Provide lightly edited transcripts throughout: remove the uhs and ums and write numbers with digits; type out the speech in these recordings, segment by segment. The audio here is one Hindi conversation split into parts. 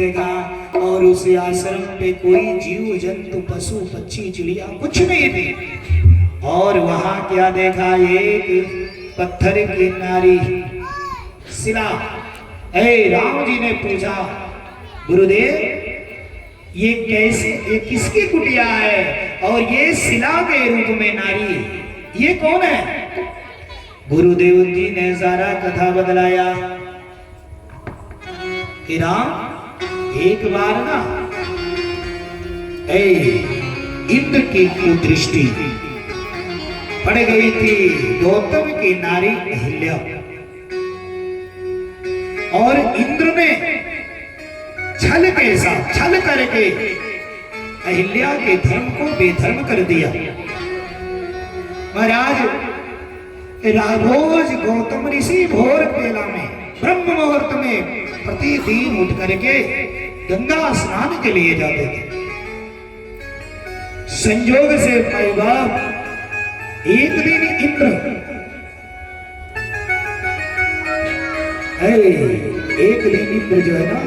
देखा और उस आश्रम पे कोई जीव जंतु पशु पक्षी चिड़िया कुछ नहीं थी। और वहां क्या देखा, एक पत्थर की नारी शिला। राम जी ने पूछा, गुरुदेव ये कैसे, ये किसकी कुटिया है और ये शिला के रूप में नारी, ये कौन है? गुरुदेव जी ने सारा कथा बदलाया कि राम एक बार ना इंद्र की कुदृष्टि पड़ गई थी गौतम की नारी अहिल्या, और इंद्र ने छल के साथ छल करके अहिल्या के धर्म को बेधर्म कर दिया। महाराज रोज गौतम ऋषि भोर बेला में ब्रह्म मुहूर्त में प्रतिदिन उठ करके गंगा स्नान के लिए जाते थे। संयोग से भाई बाप एक दिन इंद्र जो है ना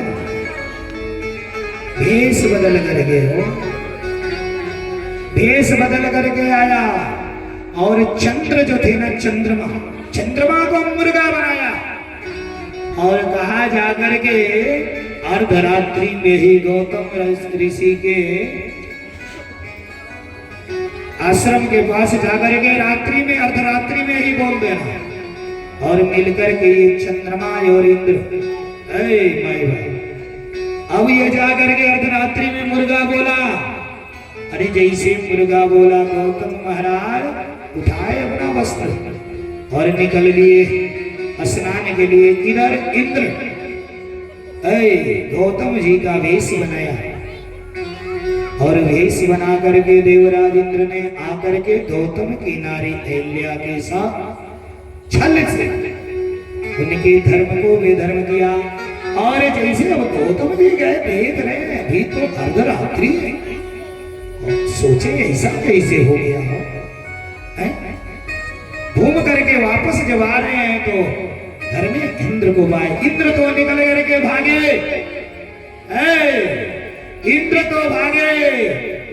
भेष बदल करके आया और चंद्र जो थे ना चंद्रमा को मुर्गा बनाया और कहा जाकर के अर्धरात्रि में ही गौतम ऋषि के आश्रम के पास जाकर के रात्रि में अर्धरात्रि में ही बोल देना, और मिलकर के ये चंद्रमा और इंद्र भाई अब ये जाकर के अर्धरात्रि में मुर्गा बोला। अरे जैसे मुर्गा बोला गौतम महाराज उठाए अपना वस्त्र और निकल लिए स्नान के लिए। इधर इंद्र गौतम जी का वेश बनाया और वेश बना करके देवराज इंद्र ने आकर के गौतम की नारी अहिल्या के साथ छल से उनके धर्म को बेधर्म किया। और जैसे अब गौतम जी गए देख रहे हैं अभी तो अर्धरात्रि है, सोचे ऐसा कैसे हो गया हो, घूम करके वापस जब आ रहे हैं तो घर में इंद्र को पाए। इंद्र तो निकल करके भागे, इंद्र तो भागे,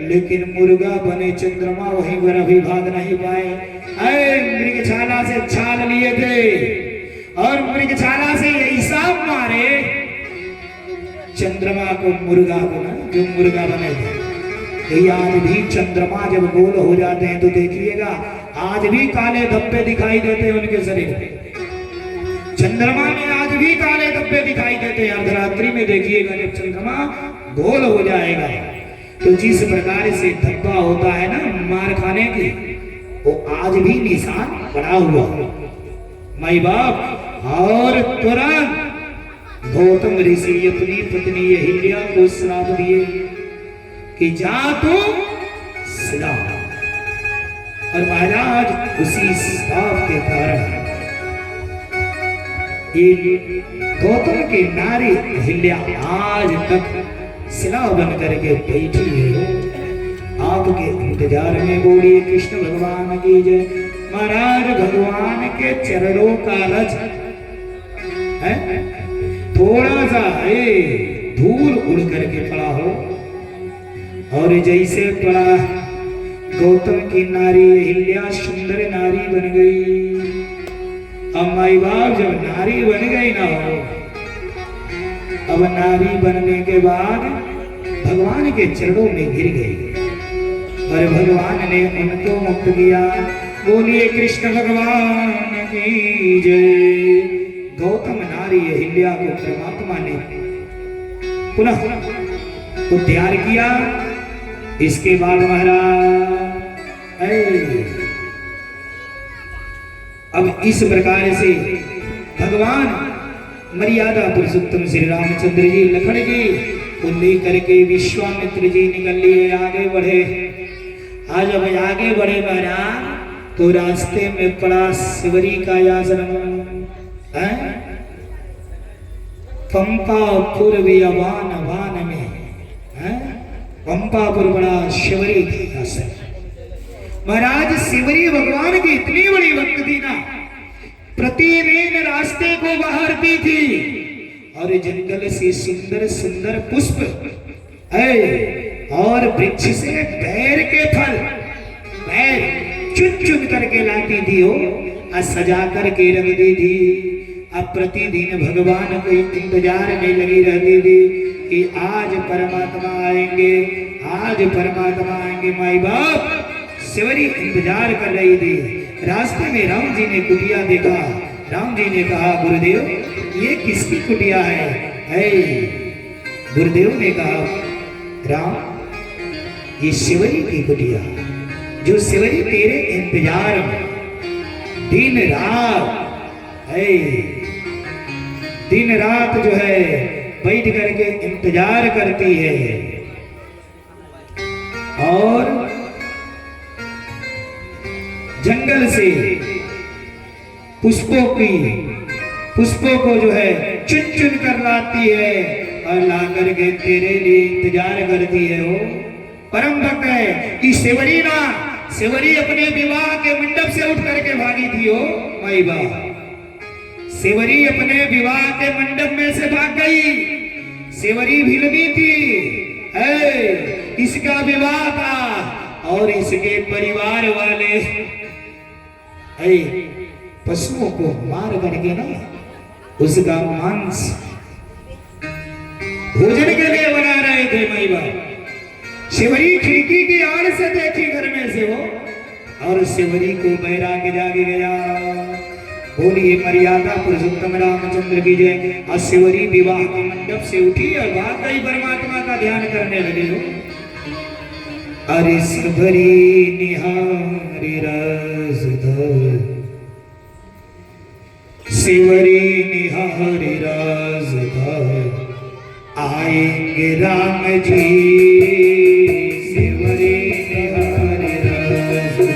लेकिन मुर्गा बने चंद्रमा वहीं पर अभी भाग नहीं पाए। मृगशाला से छाल लिए थे और मृगशाला से ऐसा मारे चंद्रमा को, मुर्गा को ना, जो मुर्गा बने थे। आज भी चंद्रमा जब गोल हो जाते हैं तो देखिएगा आज भी काले धब्बे दिखाई देते हैं उनके शरीर पे। चंद्रमा में आज भी काले धब्बे दिखाई देते हैं। अर्धरात्रि में देखिएगा जब चंद्रमा गोल हो जाएगा तो जिस प्रकार से धब्बा होता है ना मार खाने की, वो आज भी निशान पड़ा हुआ माई बाप। और तुरंत गौतम ऋषि अपनी पत्नी अहिल्या को श्राप दिए कि जा तू सदा। और महाराज उसी श्राप के कारण ये गौतम की नारी अहिल्या आज तक शिला बन करके बैठी है। आपके इंतजार में बोलिए कृष्ण भगवान की जय। महाराज भगवान के चरणों का रज है, थोड़ा सा धूल उड़ करके पड़ा हो और जैसे पड़ा गौतम की नारी अहिल्या सुंदर नारी बन गई। अब माई बाप जब नारी बन गई ना हो, अब नारी बनने के बाद भगवान के चरणों में गिर गई और भगवान ने उनको मुक्त किया। बोलिए कृष्ण भगवान की जय। गौतम नारी अहिल्या को परमात्मा ने पुनः उद्धार किया। इसके बाद महाराज अब इस प्रकार से भगवान मर्यादा पुरुषोत्तम श्री रामचंद्र जी लखन जी को लेकर के विश्वामित्र जी निकल लिए, आगे बढ़े। आज अब आगे बढ़े महाराज तो रास्ते में पड़ा शिवरी का आश्रम, पंपापुर वान वान में पंपापुर बड़ा शिवरी का आश्रम। महाराज शिवरी भगवान की इतनी बड़ी भक्त थी ना, प्रतिदिन रास्ते को बहारती थी और जंगल से सुंदर सुंदर पुष्प और वृक्ष से बैर के फल बैर चुन चुन करके लाती थी हो और सजा करके रख दी थी। अब प्रतिदिन भगवान को इंतजार में लगी रहती थी कि आज परमात्मा आएंगे, आज परमात्मा आएंगे। माई बाप सेवरी इंतजार कर रही थी। रास्ते में राम जी ने कुटिया देखा। राम जी ने कहा गुरुदेव ये किसकी कुटिया है? गुरुदेव ने कहा राम ये शिवरी की कुटिया, जो शिवरी तेरे इंतजार में दिन रात जो है बैठ करके इंतजार करती है। और जंगल से पुष्पों को जो है चुन चुन कर लाती है और ला करके तेरे लिए इंतजार करती है। वो परम भक्त है कि सेवरी अपने विवाह के मंडप से उठ करके भागी थी। हो माई बाप सेवरी अपने विवाह के मंडप में से भाग गई। सेवरी भिलनी थी, इसका विवाह था और इसके परिवार वाले पशुओं को मार करके ना उसका मांस भोजन के लिए बना रहे थे। माई बाप शिवरी खिड़की की आड़ से देखी घर में से वो, और शिवरी को बैराग जागे गया। बोलिए मर्यादा पुरुषोत्तम रामचंद्र की जय। और शिवरी विवाह के मंडप से उठी और भाग गई परमात्मा का ध्यान करने लगे हो। अरे शिवरी निहारी रसधर, शिवरी निहारी रसधर, आएंगे राम जी। शिवरी निहारी रसधर